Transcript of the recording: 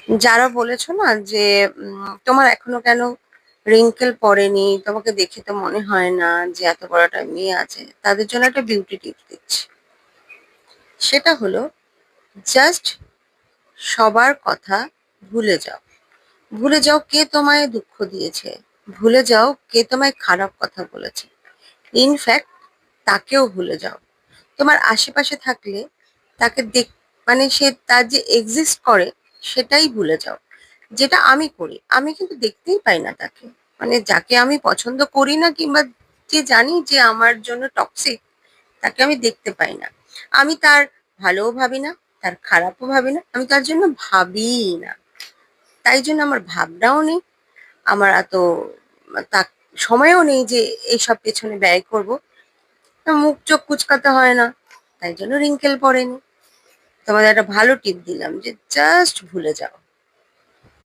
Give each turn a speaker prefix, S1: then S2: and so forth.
S1: যারা বলেছো না যে তোমার এখনো কেন রিঙ্কেল পড়েনি, তোমাকে দেখে তো মনে হয় না যে এত বড় একটা মেয়ে আছে, তাদের জন্য একটা বিউটি টিপস দিচ্ছি। সেটা হলো, জাস্ট সবার কথা ভুলে যাও। ভুলে যাও কে তোমায় দুঃখ দিয়েছে, ভুলে যাও কে তোমায় খারাপ কথা বলেছে। ইনফ্যাক্ট তাকেও ভুলে যাও। তোমার আশেপাশে থাকলে তাকে মানে সে তার যে এক্সিস্ট করে সেটাই ভুলে যাও। যেটা আমি করি, আমি কিন্তু দেখতেই পাই না তাকে। মানে যাকে আমি পছন্দ করি না কিংবা যে জানি যে আমার জন্য টক্সিক, তাকে আমি দেখতে পাই না। আমি তার ভালোও ভাবি না, তার খারাপও ভাবি না, আমি তার জন্য ভাবিই না। তাই জন্য আমার ভাবনাও নেই, আমার এত তা সময়ও নেই যে এইসব পেছনে ব্যয় করব। মুখ চোখ কুচকাতে হয় না, তাই জন্য রিঙ্কেল পড়েনি। তোমাদের একটা ভালো টিপ দিলাম যে জাস্ট ভুলে যাও।